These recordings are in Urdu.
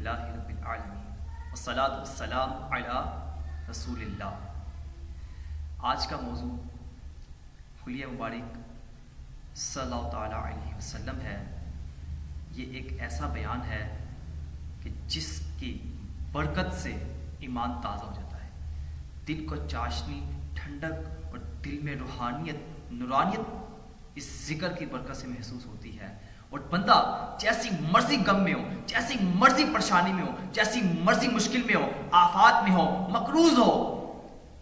للہ رب العالمین والصلاة والسلام علی رسول اللہ۔ آج کا موضوع حلیہ مبارک صلی اللہ تعالیٰ علیہ وسلم ہے۔ یہ ایک ایسا بیان ہے کہ جس کی برکت سے ایمان تازہ ہو جاتا ہے، دل کو چاشنی، ٹھنڈک اور دل میں روحانیت، نورانیت اس ذکر کی برکت سے محسوس ہوتی ہے، اور بندہ جیسی مرضی غم میں ہو، جیسی مرضی پریشانی میں ہو، جیسی مرضی مشکل میں ہو، آفات میں ہو، مقروض ہو،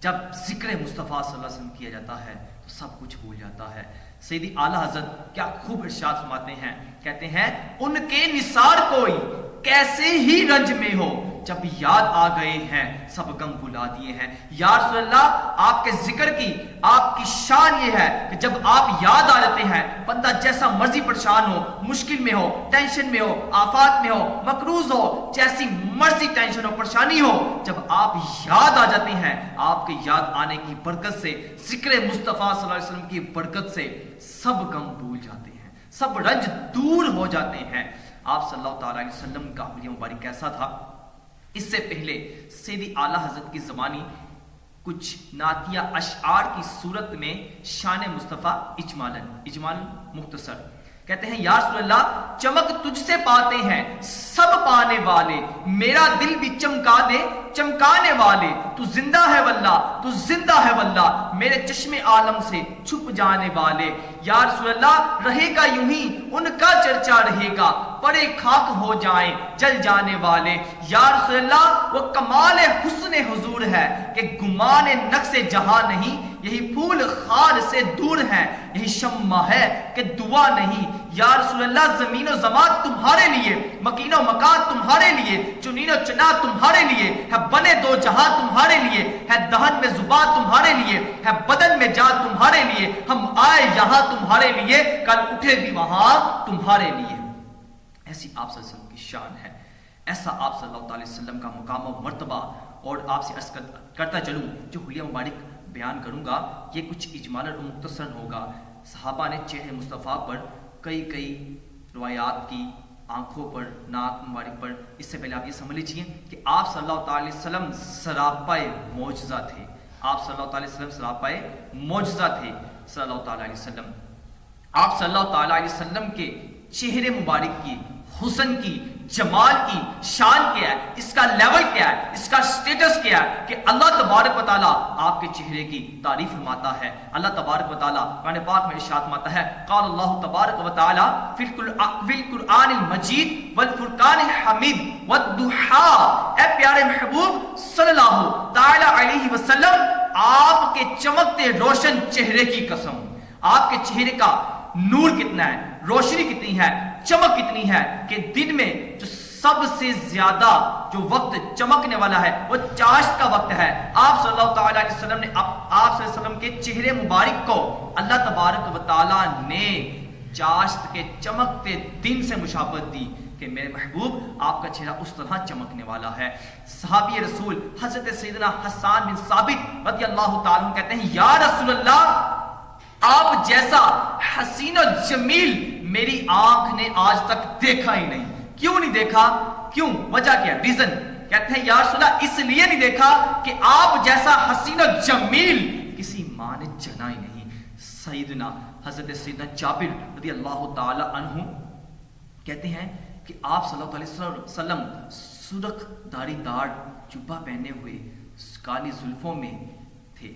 جب ذکر مصطفیٰ صلی اللہ علیہ وسلم کیا جاتا ہے تو سب کچھ بھول جاتا ہے۔ سیدی اعلیٰ حضرت کیا خوب ارشاد فرماتے ہیں، کہتے ہیں ان کے نثار کوئی کیسے ہی رنج میں ہو، جب یاد آ گئے ہیں سب غم بھلا دیے ہیں۔ یا رسول اللہ، آپ کے ذکر کی، آپ کی شان یہ ہے کہ جب آپ یاد آ جاتے ہیں، بندہ جیسا مرضی پریشان ہو، مشکل میں ہو، ٹینشن میں ہو، آفات میں ہو، مقروض ہو، جیسی مرضی ٹینشن ہو، پریشانی ہو، جب آپ یاد آ جاتے ہیں، آپ کے یاد آنے کی برکت سے، ذکر مصطفیٰ صلی اللہ علیہ وسلم کی برکت سے سب غم بھول جاتے ہیں، سب رنج دور ہو جاتے ہیں۔ آپ صلی اللہ تعالیٰ علیہ وسلم کا حلیہ مبارک کیسا تھا؟ اس سے پہلے سیدی اعلیٰ حضرت کی زبانی کچھ نعتیہ اشعار کی صورت میں شان مصطفیٰ اجمالاً مختصر کہتے ہیں، یا رسول اللہ چمک تجھ سے پاتے ہیں سب پانے والے، میرا دل بھی چمکا دے چمکانے والے، تو زندہ ہے واللہ، تو زندہ ہے واللہ، میرے چشم عالم سے چھپ جانے والے۔ یا رسول اللہ رہے گا یوں ہی ان کا چرچا رہے گا، پڑے خاک ہو جائیں جل جانے والے۔ یا رسول اللہ وہ کمال حسن حضور ہے کہ گمان نقص جہاں نہیں، یہی پھول خار سے دور ہے، یہی شمع ہے کہ دعا نہیں۔ یا رسول اللہ زمین و زمان تمہارے لیے، مکین و مکان تمہارے لیے، چنین و چنا تمہارے لیے ہے، بنے دو جہاں تمہارے لیے ہے، دہن میں زبان تمہارے لیے ہے، بدن میں جان تمہارے لیے، ہم آئے یہاں تمہارے لیے، کل اٹھے بھی وہاں تمہارے لیے۔ ایسی آپ صلی اللہ علیہ وسلم کی شان ہے، ایسا آپ صلی اللہ علیہ وسلم کا مقام و مرتبہ۔ اور آپ سے عرض کرتا چلوں، جو حلیہ مبارک بیان کروں گا یہ کچھ اجمالاً اور مختصراً ہوگا۔ صحابہ نے چہرے مصطفیٰ پر کئی روایات کی، آنکھوں پر، ناک مبارک پر۔ اس سے پہلے آپ یہ سمجھ لیجیے کہ آپ صلی اللہ تعالی وسلم سراپائے معجزہ تھے، آپ صلی اللہ تعالی وسلم سراپائے معجزہ تھے۔ صلی اللہ تعالی علیہ وسلم، آپ صلی اللہ تعالی علیہ وسلم کے چہرے مبارک کی، حسن کی، جمال کی شان کیا ہے، اس کا لیول کیا ہے، اس کا سٹیٹس کیا ہے کہ اللہ تبارک و تعالیٰ آپ کے چہرے کی تعریف فرماتا ہے۔ اللہ تبارک و تعالیٰ قرآن پاک میں ارشاد فرماتا ہے، قال اللہ تبارک و تعالیٰ فی القرآن المجید والفرقان الحمید والضحیٰ۔ اے پیارے محبوب صلی اللہ تعالی علیہ وسلم، آپ کے چمکتے روشن چہرے کی قسم، آپ کے چہرے کا نور کتنا ہے، روشنی کتنی ہے، چمک کتنی ہے کہ دن میں جو سب سے زیادہ جو وقت چمکنے والا ہے وہ چاشت کا وقت ہے۔ آپ صلی اللہ تعالی علیہ وسلم نے آپ صلی اللہ علیہ وسلم کے چہرے مبارک کو اللہ تبارک و تعالیٰ نے چاشت کے چمکتے دن سے مشابہت دی کہ میرے محبوب آپ کا چہرہ اس طرح چمکنے والا ہے۔ صحابی رسول حضرت سیدنا حسان بن ثابت رضی اللہ تعالیٰ عنہ کہتے ہیں، یا رسول اللہ آپ جیسا حسین و جمیل میری آنکھ نے آج تک دیکھا ہی نہیں۔ کیوں نہیں دیکھا؟ کیوں؟ وجہ کیا؟ ریزن کہتے ہیں، یا رسول اللہ اس لیے نہیں دیکھا کہ آپ جیسا حسین و جمیل کسی ماں نے جنا ہی نہیں۔ سیدنا حضرت سیدنا جابر رضی اللہ تعالی عنہ کہتے ہیں کہ آپ صلی اللہ علیہ وسلم سرخ داڑھی دار جبہ پہنے ہوئے کالی زلفوں میں تھے،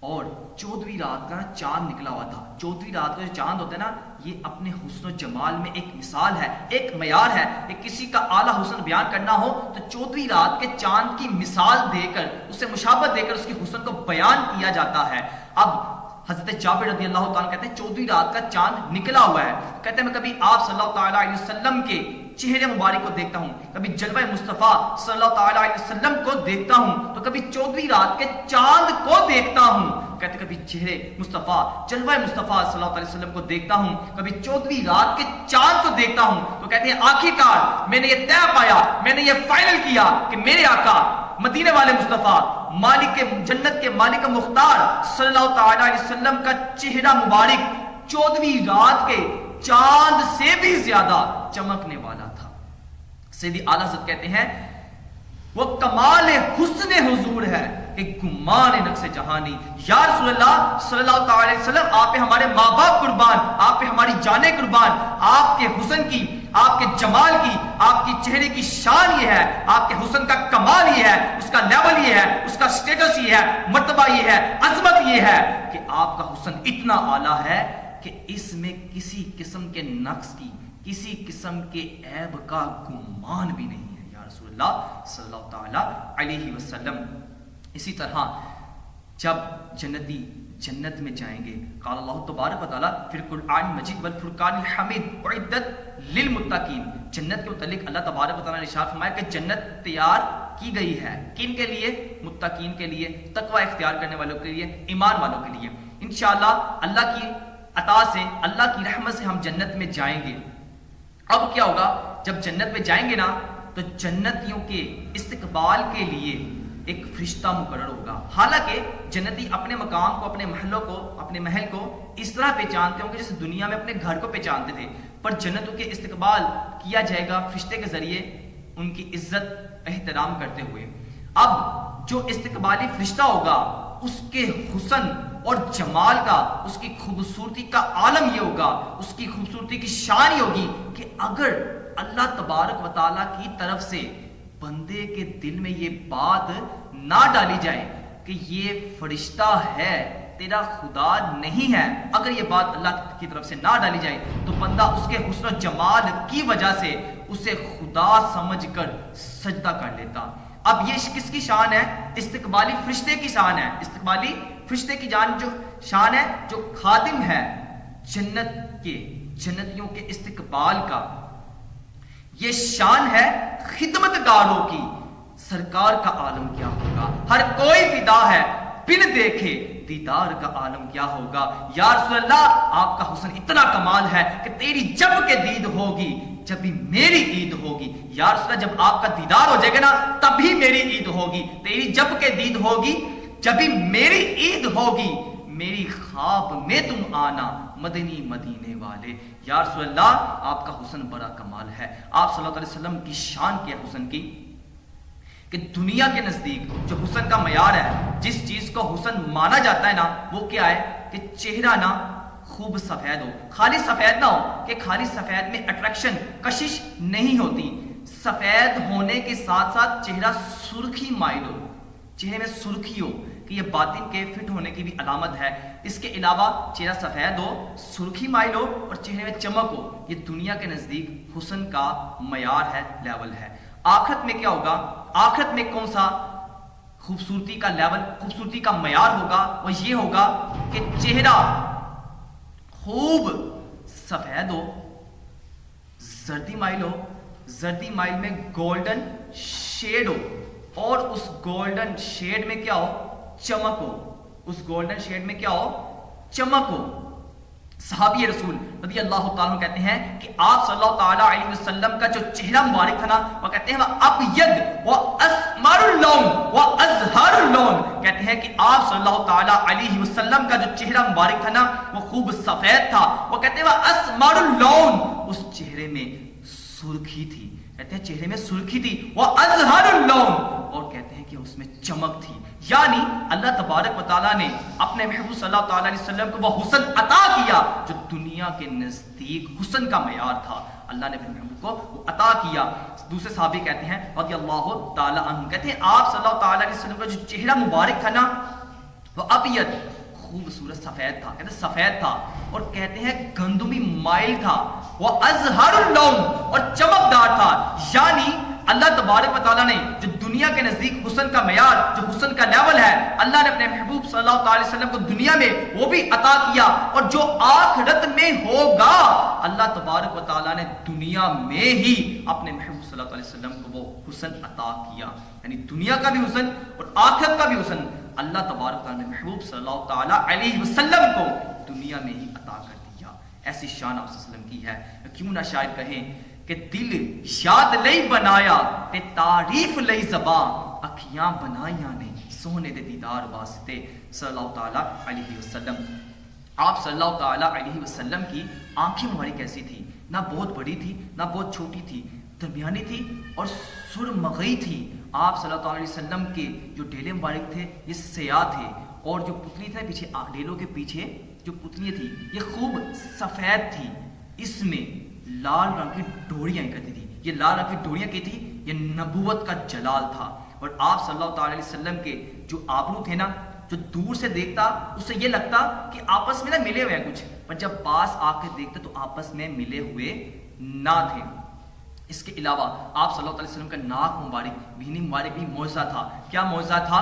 اور 14ویں رات کا چاند نکلا ہوا تھا۔ 14ویں رات کا جو چاند ہوتا ہے نا، یہ اپنے حسن و جمال میں ایک مثال ہے، ایک معیار ہے کہ کسی کا اعلیٰ حسن بیان کرنا ہو تو 14ویں رات کے چاند کی مثال دے کر، اسے مشابہت دے کر اس کے حسن کو بیان کیا جاتا ہے۔ اب حضرت جابر رضی اللہ تعالیٰ کہتے ہیں 14ویں رات کا چاند نکلا ہوا ہے، کہتے ہیں میں کبھی آپ صلی اللہ تعالیٰ علیہ وسلم کے چہرے مبارک کو دیکھتا ہوں، کبھی جلوہ مصطفیٰ صلی اللہ تعالیٰ علیہ وسلم کو دیکھتا ہوں، تو کبھی 14ویں رات کے چاند کو دیکھتا ہوں، کہتے کبھی چہرے مصطفیٰ جلوہ مصطفیٰ صلی اللہ علیہ وسلم کو دیکھتا ہوں، کبھی 14ویں رات کے چاند کو دیکھتا ہوں، تو کہتے ہیں آخر کار میں نے یہ طے پایا، میں نے یہ فائنل کیا کہ میرے آقا مدینے والے مصطفیٰ مالک جنت کے مالک مختار صلی اللہ تعالیٰ علیہ وسلم کا چہرہ مبارک 14ویں رات کے چاند سے بھی زیادہ چمکنے والا تھا۔ سیدی اعلیٰ حضرت کہتے ہیں وہ کمال حسن حضور ہے کہ گمان نقص جہانی. یا رسول اللہ صلی اللہ تعالی وسلم، آپ پہ ہمارے ماں باپ قربان، آپ پہ ہماری جانیں قربان. آپ کے حسن کی، آپ کے جمال کی، آپ کی چہرے کی شان یہ ہے، آپ کے حسن کا کمال یہ ہے، اس کا لیول یہ ہے، اس کا سٹیٹس یہ ہے، مرتبہ یہ ہے، عظمت یہ ہے کہ آپ کا حسن اتنا اعلیٰ ہے کہ اس میں کسی قسم کے نقص کی، کسی قسم کے عیب کا گمان بھی نہیں ہے یا رسول اللہ صلی اللہ تعالی علیہ وسلم. اسی طرح جب جنتی جنت میں جائیں گے، قال اللہ تبارک و تعالیٰ فی القرآن مجید والفرقان الحمید اعدت للمتقین. جنت کے متعلق اللہ تبارک و تعالیٰ نے ارشاد فرمایا کہ جنت تیار کی گئی ہے کن کے لیے؟ متقین کے لیے، تقوی اختیار کرنے والوں کے لیے، ایمان والوں کے لیے. انشاءاللہ اللہ کی عطا سے، اللہ کی رحمت سے ہم جنت میں جائیں گے. اب کیا ہوگا جب جنت میں جائیں گے نا، تو جنتیوں کے استقبال کے لیے ایک فرشتہ مقرر ہوگا. حالانکہ جنتی اپنے مقام کو، اپنے محلوں کو، اپنے محل کو اس طرح پہچانتے ہوں گے جیسے دنیا میں اپنے گھر کو پہچانتے تھے، پر جنتوں کے استقبال کیا جائے گا فرشتے کے ذریعے، ان کی عزت احترام کرتے ہوئے. اب جو استقبالی فرشتہ ہوگا اس کے حسن اور جمال کا، اس کی خوبصورتی کا عالم یہ ہوگا، اس کی خوبصورتی کی شان یہ ہوگی کہ اگر اللہ تبارک و تعالیٰ کی طرف سے بندے کے دل میں یہ بات نہ ڈالی جائے کہ یہ فرشتہ ہے، تیرا خدا نہیں ہے، اگر یہ بات اللہ کی طرف سے نہ ڈالی جائے تو بندہ اس کے حسن و جمال کی وجہ سے اسے خدا سمجھ کر سجدہ کر لیتا. اب یہ کس کی شان ہے؟ استقبالی فرشتے کی شان ہے. استقبالی فرشتے کی جان جو شان ہے، جو خادم ہے جنت کے، جنتیوں کے استقبال کا، یہ شان ہے خدمت گاروں کی. سرکار کا عالم کیا ہوگا؟ ہر کوئی فدا ہے بن دیکھے دیدار کا عالم کیا ہوگا. یا رسول اللہ آپ کا حسن اتنا کمال ہے کہ تیری جب کے دید ہوگی جب بھی میری عید ہوگی. یا رسول اللہ جب آپ کا دیدار ہو جائے گا نا تب ہی میری عید ہوگی. تیری جب کے دید ہوگی جب بھی میری عید ہوگی. میری خواب میں تم آنا مدنی مدینے والے. یا رسول اللہ آپ کا حسن بڑا کمال ہے. آپ صلی اللہ علیہ وسلم کی شان کیا حسن کی کہ دنیا کے نزدیک جو حسن کا معیار ہے، جس چیز کو حسن مانا جاتا ہے نا، وہ کیا ہے کہ چہرہ نا خوب سفید ہو. خالی سفید نہ ہو کہ خالی سفید میں اٹریکشن، کشش نہیں ہوتی. سفید ہونے کے ساتھ ساتھ چہرہ سرخی مائل ہو، چہرے میں سرخی ہو کہ یہ باطن کے فٹ ہونے کی بھی علامت ہے. اس کے علاوہ چہرہ سفید ہو، سرخی مائل ہو اور چہرے میں چمک ہو. یہ دنیا کے نزدیک حسن کا معیار ہے، لیول ہے. آخرت میں کیا ہوگا؟ آخرت میں کون سا خوبصورتی کا لیول، خوبصورتی کا معیار ہوگا؟ وہ یہ ہوگا کہ چہرہ خوب سفید ہو، زردی مائل ہو، زردی مائل میں گولڈن شیڈ ہو، اور اس گولڈن شیڈ میں کیا ہو؟ چمک ہو. اس گولڈن شیڈ میں کیا ہو؟ چمک ہو. صحابی رسول رضی اللہ تعالیٰ عنہ کہتے ہیں کہ آپ صلی اللہ تعالیٰ علیہ وسلم کا جو چہرہ مبارک تھا نا، وہ کہتے ہیں وہ ابید و اسمر اللون و ازہر اللون. کہتے ہیں کہ آپ صلی اللہ تعالیٰ علیہ وسلم کا جو چہرہ مبارک تھا نا وہ خوب سفید تھا. وہ کہتے ہیں وہ اسمر اللون، اس چہرے میں سرخی تھی. کہتے ہیں چہرے میں سرخی تھی. وہ ازہر اللون، اور کہتے ہیں کہ اس میں چمک تھی. یعنی اللہ تبارک و تعالیٰ نے اپنے محبوب صلی اللہ تعالیٰ علیہ وسلم کو وہ حسن عطا کیا جو دنیا کے نزدیک حسن کا معیار تھا. اللہ نے اپنے محبوب کو وہ عطا کیا. دوسرے صحابی کہتے ہیں رضی اللہ تعالیٰ عنہ، کہتے ہیں آپ صلی اللہ تعالیٰ علیہ وسلم کا جو چہرہ مبارک تھا نا وہ ابید، خوبصورت سفید تھا. کہتے ہیں سفید تھا، اور کہتے ہیں گندمی مائل تھا. وہ ازہر اللون، اور چمکدار تھا. یعنی اللہ تبارک و تعالیٰ نے جو دنیا کے نزدیک حسن کا معیار، جو حسن کا لیول ہے، اللہ نے اپنے محبوب صلی اللہ تعالی وسلم کو دنیا میں وہ بھی عطا کیا. اور جو آخرت میں ہوگا اللہ تبارک و تعالیٰ نے دنیا میں ہی اپنے محبوب صلی اللہ علیہ وسلم کو وہ حسن عطا کیا. یعنی دنیا کا بھی حسن اور آخرت کا بھی حسن اللہ تبارک و تعالیٰ نے محبوب صلی اللہ تعالی علیہ وسلم کو دنیا میں ہی عطا کر دیا. ایسی شان آپ صلی اللہ علیہ وسلم کی ہے. کیوں نہ شاید کہیں کہ دل یاد لئی بنایا تے تعریف لئی زباں، اکھیاں بنائیاں نے سونے دے دیدار واسطے. صلی اللہ تعالیٰ علیہ وسلم. آپ صلی اللہ تعالیٰ علیہ وسلم کی آنکھیں مبارک کیسی تھی؟ نہ بہت بڑی تھی نہ بہت چھوٹی تھی. درمیانی تھی اور سرمغی تھی. آپ صلی اللہ علیہ وسلم کے جو ڈیلے مبارک تھے یہ سیاہ تھے, اور جو پتلی تھے پیچھے ڈیلوں کے پیچھے جو پتلیاں تھی یہ خوب سفید تھی. اس میں لال رنگ کی ڈوریاں کرتی تھی. یہ لال رنگ کی ڈوریاں کی تھی, یہ نبوت کا جلال تھا. اور آپ صلی اللہ تعالی علیہ وسلم کے جو آبرو تھے نا, جو دور سے دیکھتا اس سے یہ لگتا کہ آپس میں نا ملے ہوئے ہیں کچھ, پر جب پاس آ کے دیکھتا تو آپس میں ملے ہوئے نہ تھے. اس کے علاوہ آپ صلی اللہ علیہ وسلم کا ناک مبارک, بینی مبارک بھی معجزہ تھا. کیا معجزہ تھا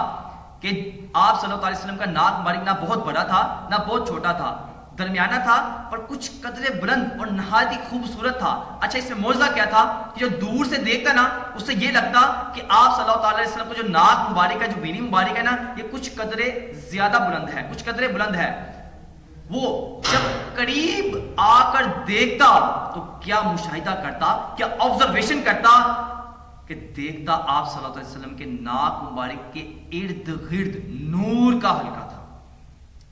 کہ آپ صلی اللہ علیہ وسلم کا ناک مبارک نہ بہت بڑا تھا نہ بہت چھوٹا تھا, درمیانہ تھا, پر کچھ قدرے بلند اور نہایت ہی خوبصورت تھا. اچھا, اس میں معجزہ کیا تھا کہ جو دور سے دیکھتا نا اس سے یہ لگتا کہ آپ صلی اللہ علیہ وسلم کا جو ناک مبارک ہے, جو بینی مبارک ہے نا, یہ کچھ قدرے زیادہ بلند ہے, کچھ قدرے بلند ہے. وہ جب قریب آ کر دیکھتا تو کیا مشاہدہ کرتا, کیا آبزرویشن کرتا کہ دیکھتا آپ صلی اللہ علیہ وسلم کے ناک مبارک کے ارد گرد نور کا حلقہ تھا.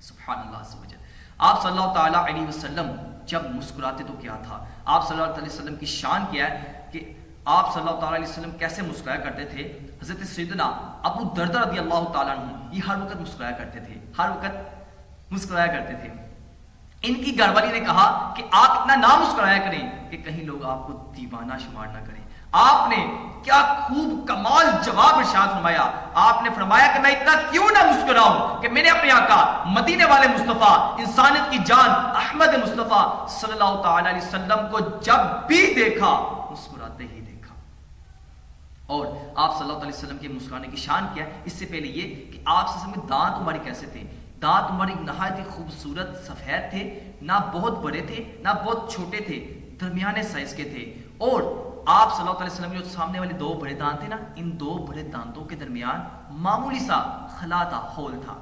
سبحان اللہ عز وجل. آپ صلی اللہ تعالیٰ علیہ وسلم جب مسکراتے تو کیا تھا, آپ صلی اللہ علیہ وسلم کی شان کیا ہے کہ آپ صلی اللہ تعالیٰ علیہ وسلم کیسے مسکرایا کرتے تھے. حضرت سیدنا ابو دردہ رضی اللہ تعالیٰ عنہ یہ ہر وقت مسکرایا کرتے تھے, ہر وقت مسکرایا کرتے تھے. ان کی گھر والی نے کہا کہ آپ اتنا نہ مسکرایا کریں کہ کہیں لوگ آپ کو دیوانہ شمار نہ کریں. آپ نے کیا خوب کمال جواب ارشاد فرمایا. آپ نے فرمایا کہ میں اتنا کیوں نہ مسکراؤں کہ میں نے اپنے آقا مدینے والے مصطفیٰ, انسانیت کی جان احمد مصطفیٰ صلی اللہ تعالی علیہ وسلم کو جب بھی دیکھا مسکراتے ہی دیکھا. اور آپ صلی اللہ علیہ وسلم کے مسکرانے کی شان کیا ہے. اس سے پہلے یہ کہ آپ صلی اللہ علیہ وسلم کے دانت مبارک کیسے تھے. دانت مبارک نہایت ہی خوبصورت سفید تھے, نہ بہت بڑے تھے نہ بہت چھوٹے تھے, درمیانے سائز کے تھے. اور آپ صلی اللہ علیہ وسلم کے جو سامنے والے دو بڑے دانت تھے نا, ان دو بڑے دانتوں کے درمیان معمولی سا خلا تھا, ہول تھا.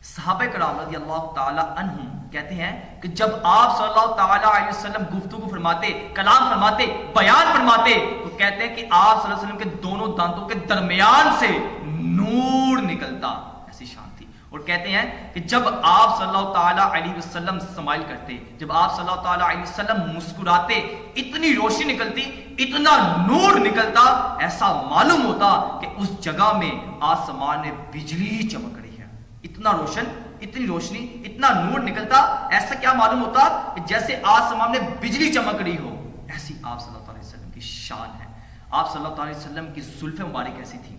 صحابہ کرام رضی اللہ تعالی عنہم کہتے ہیں کہ جب آپ صلی اللہ تعالی علیہ وسلم گفتگو فرماتے, کلام فرماتے, بیان فرماتے, تو کہتے ہیں کہ آپ صلی اللہ علیہ وسلم کے دونوں دانتوں کے درمیان سے نور نکلتا. ایسی شان تھی. اور کہتے ہیں کہ جب آپ صلی اللہ تعالیٰ علیہ وسلم سمائل کرتے, جب آپ صلی اللہ تعالیٰ علیہ وسلم مسکراتے, اتنی روشنی نکلتی, اتنا نور نکلتا, ایسا معلوم ہوتا کہ اس جگہ میں آسمان میں بجلی چمک رہی ہے. اتنا روشن, اتنی روشنی, اتنا نور نکلتا, ایسا کیا معلوم ہوتا کہ جیسے آسمان میں بجلی چمک رہی ہو. ایسی آپ صلی اللہ علیہ وسلم کی شان ہے. آپ صلی اللہ علیہ وسلم کی زلف مبارک ایسی تھی.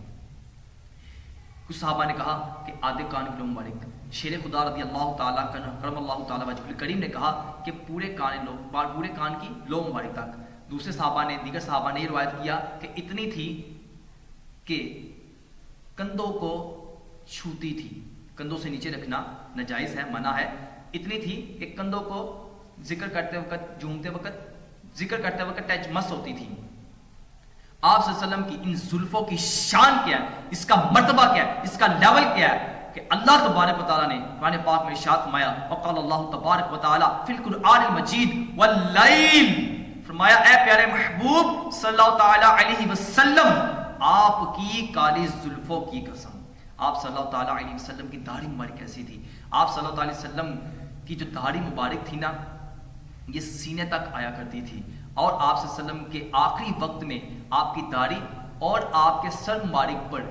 کچھ صحابہ نے کہا کہ آدھے کان کے لو مبارک. شیر خدا رضی اللہ تعالیٰ کرم اللہ تعالیٰ وجہ الکریم نے کہا کہ پورے کان کی لو مبارک تک. دوسرے صحابہ نے, دیگر صحابہ نے یہ روایت کیا کہ اتنی تھی کہ کندھوں کو چھوتی تھی. کندھوں سے نیچے رکھنا ناجائز ہے, منع ہے. اتنی تھی کہ کندھوں کو ذکر کرتے وقت, جھومتے وقت, ذکر کرتے وقت ٹچ مس ہوتی تھی. آپ صلی اللہ علیہ وسلم کی ان زلفوں کی شان کیا ہے, اس کا مرتبہ کیا ہے, اس کا لیول کیا ہے کہ اللہ تبارک و تعالیٰ نے قرآن پاک میں ارشاد فرمایا, وقال اللہ تبارک و تعالیٰ فی القرآن المجید واللیل, فرمایا اے پیارے محبوب صلی اللہ تعالیٰ علیہ وسلم, آپ کی کالی زلفوں کی قسم. آپ صلی اللہ تعالیٰ علیہ وسلم کی داڑھی مبارک کیسی تھی. آپ صلی اللہ علیہ وسلم کی جو داڑھی مبارک تھی نا, یہ سینے تک آیا کرتی تھی. اور آپ صلی اللہ علیہ وسلم کے آخری وقت میں آپ کی داڑھی اور آپ کے سر مبارک پر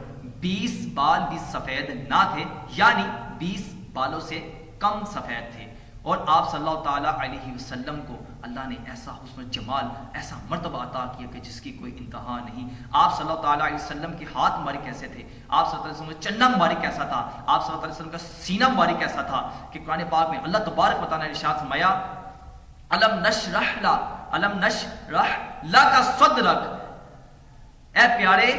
20 بال بھی سفید نہ تھے, یعنی 20 بالوں سے کم سفید تھے. اور آپ صلی اللہ تعالیٰ علیہ وسلم کو اللہ نے ایسا حسن و جمال, ایسا مرتبہ عطا کیا کہ جس کی کوئی انتہا نہیں. آپ صلی اللہ تعالیٰ علیہ وسلم کے ہاتھ مبارک کیسے تھے, آپ صلی اللہ علیہ وسلم کا چنہ مبارک کیسا تھا, آپ صلی اللہ علیہ وسلم کا سینہ مبارک کیسا تھا کہ قرآن پاک میں اللہ تبارک و تعالیٰ نے ارشاد فرمایا الم نشرح لک صدرک, اے پیارے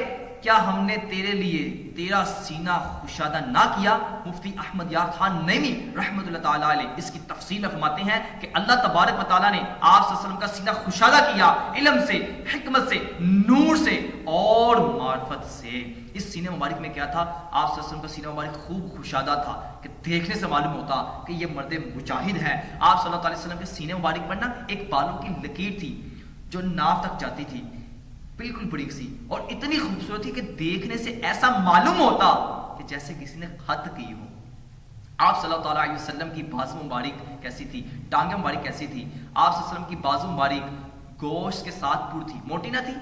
کیا ہم نے تیرے لیے تیرا سینہ خوشادہ نہ کیا. مفتی احمد یار خان نعیمی رحمۃ اللہ تعالیٰ علیہ اس کی تفصیل فرماتے ہیں کہ اللہ تبارک و تعالیٰ نے آپ صلی اللہ علیہ وسلم کا سینہ خوشادہ کیا علم سے, حکمت سے, نور سے اور معرفت سے. اس سینے مبارک میں کیا تھا, آپ صلی اللہ علیہ وسلم کا سینہ مبارک خوب خوشادہ تھا کہ دیکھنے سے معلوم ہوتا کہ یہ مرد مجاہد ہے. آپ صلی اللہ علیہ وسلم کے سینے مبارک پر نا ایک بالوں کی لکیر تھی جو ناف تک جاتی تھی, بالکل بڑی سی, اور اتنی خوبصورت تھی کہ دیکھنے سے ایسا معلوم ہوتا کہ جیسے کسی نے خط کی ہو. آپ صلی اللہ تعالیٰ علیہ وسلم کی بازو مبارک کیسی تھی, ٹانگیں مبارک کیسی تھی. آپ صلی اللہ علیہ وسلم کی بازو مبارک گوشت کے ساتھ پر تھی، موٹی نہ تھی،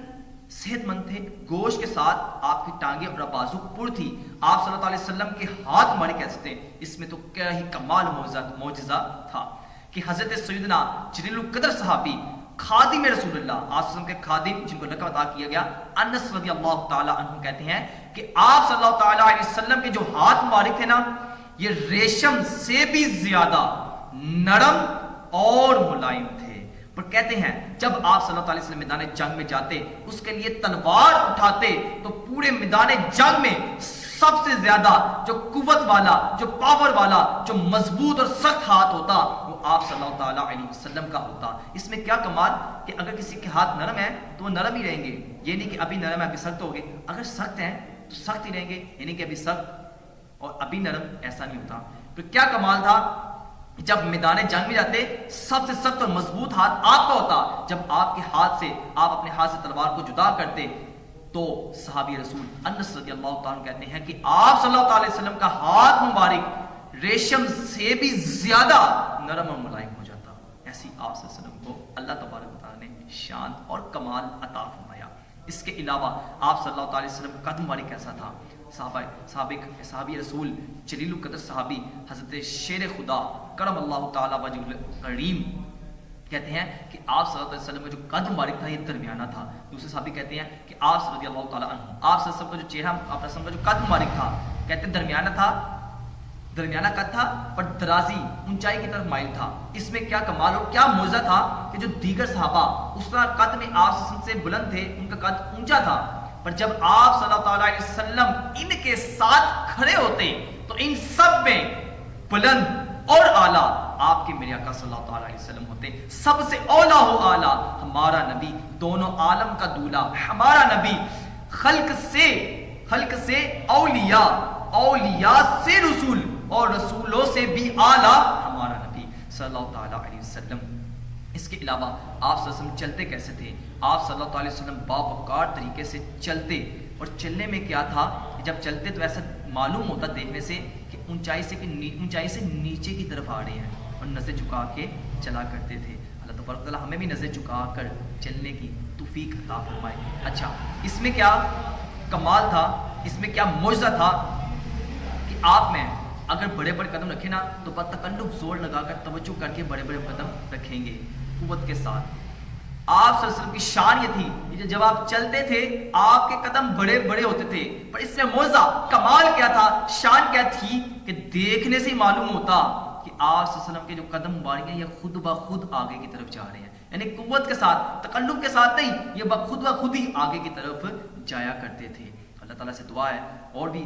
صحت مند تھے، گوشت کے ساتھ آپ کی ٹانگیں اور بازو پر تھی. آپ صلی اللہ علیہ وسلم کے ہاتھ مبارک کیسے تھے؟ اس میں تو کیا ہی کمال معجزہ تھا کہ حضرت سیدنا جلیل القدر صحابی خادم رسول اللہ، آپ صلی اللہ علیہ وسلم کے خادم جن کو لقب عطا کیا گیا، انس رضی اللہ تعالی عنہ کہتے ہیں کہ آپ صلی اللہ تعالی علیہ وسلم کے جو ہاتھ مبارک تھے نا، یہ ریشم سے بھی زیادہ نرم اور ملائم تھے. پر کہتے ہیں جب آپ صلی اللہ علیہ وسلم میدان جنگ میں جاتے، اس کے لیے تلوار اٹھاتے، تو پورے میدان جنگ میں سب سے زیادہ جو قوت والا، جو پاور والا، جو مضبوط اور سخت ہاتھ ہوتا وہ آپ صلی اللہ تعالیٰ علیہ وسلم کا ہوتا. اس میں کیا کمال کہ اگر کسی کے ہاتھ نرم ہے تو وہ نرم ہی رہیں گے، یہ نہیں کہ ابھی نرم ہے ابھی سخت ہو گئے. اگر سخت ہیں تو سخت ہی رہیں گے، یہ نہیں کہ ابھی سخت اور ابھی نرم، ایسا نہیں ہوتا. پھر کیا کمال تھا جب میدان جنگ میں جاتے، سب سے سخت اور مضبوط ہاتھ آپ کا ہوتا. جب آپ کے ہاتھ سے، آپ اپنے ہاتھ سے تلوار کو جدا کرتے تو صحابی رسول انس رضی اللہ تعالیٰ کہتے ہیں کہ آپ صلی اللہ علیہ وسلم کا ہاتھ مبارک ریشم سے بھی زیادہ نرم اور ملائم ہو جاتا. ایسی آپ صلی اللہ علیہ وسلم کو اللہ تبارک و تعالیٰ نے شان اور کمال عطا فرمایا. اس کے علاوہ آپ صلی اللہ علیہ وسلم کا قد مبارک کیسا تھا؟ صحابی رسول جلیل القدر صحابی حضرت شیر خدا کرم اللہ تعالیٰ وجہ الکریم کہتے ہیں کہ آپ صلی اللہ علیہ وسلم کا جو قد مبارک تھا یہ درمیانہ تھا. دوسرے صحابی کہتے ہیں کہ آپ صلی اللہ تعالیٰ عنہ، آپ صلی اللہ علیہ وسلم کا جو چہرہ، آپ صلی اللہ علیہ وسلم کا جو قد مبارک تھا، کہتے ہیں درمیانہ قد تھا پر درازی اونچائی کی طرف مائل تھا. اس میں کیا کمال اور کیا معجزہ تھا کہ جو دیگر صحابہ اس طرح قد میں آپ صلی اللہ علیہ وسلم سے بلند تھے، ان کا قد اونچا تھا، پر جب آپ صلی اللہ تعالیٰ علیہ وسلم ان کے ساتھ کھڑے ہوتے تو ان سب میں بلند اور اعلیٰ آپ کے میرے آقا صلی اللہ تعالیٰ علیہ وسلم ہوتے. سب سے اولا ہو اعلیٰ ہمارا نبی، دونوں عالم کا دولا ہمارا نبی، خلق سے اولیاء، اولیاء سے رسول اور رسولوں سے بھی اعلیٰ ہمارا نبی صلی اللہ تعالیٰ علیہ وسلم. اس کے علاوہ آپ صلی اللہ علیہ وسلم چلتے کیسے تھے؟ آپ صلی اللہ علیہ وسلم باوقار طریقے سے چلتے، اور چلنے میں کیا تھا کہ جب چلتے تو ایسا معلوم ہوتا دیکھنے سے کہ اونچائی سے نیچے کی طرف آ رہے ہیں، اور نظر جھکا کے چلا کرتے تھے. اللہ تبارک و تعالیٰ ہمیں بھی نظر جھکا کر چلنے کی توفیق عطا فرمائے. اچھا، اس میں کیا کمال تھا، اس میں کیا معجزہ تھا کہ آپ میں اگر بڑے بڑے قدم رکھے نا تو بتکلف زور لگا کر توجہ کر کے بڑے بڑے قدم رکھیں گے قوت کے ساتھ. آپ صلی اللہ علیہ وسلم کی شان یہ تھی کہ جب آپ چلتے تھے آپ کے قدم بڑے بڑے ہوتے تھے، پر اس میں معجزہ کمال کیا تھا، شان کیا تھی کہ دیکھنے سے ہی معلوم ہوتا کہ آپ صلی اللہ علیہ وسلم کے جو قدم مبارک ہیں یہ خود بخود آگے کی طرف جا رہے ہیں. یعنی قوت کے ساتھ، تکلف کے ساتھ نہیں، یہ خود بخود ہی آگے کی طرف جایا کرتے تھے. اللہ تعالیٰ سے دعا ہے، اور بھی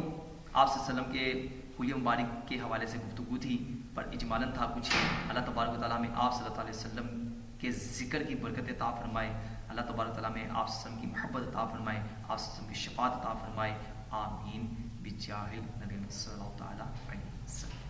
آپ صلی اللہ علیہ وسلم کے حلیہ مبارک کے حوالے سے گفتگو تھی، پر اجمالاً تھا کچھ. اللہ تبارک و تعالیٰ میں آپ صلی اللہ علیہ وسلم کے ذکر کی برکت عطا فرمائے. اللہ تبارک و تعالیٰ میں آپ صلی اللہ علیہ وسلم کی محبت عطا فرمائے، آپ صلی اللہ علیہ وسلم کی شفاعت عطا فرمائے. آمین بجاہ النبی صلی اللہ تعالیٰ علیہ وسلم.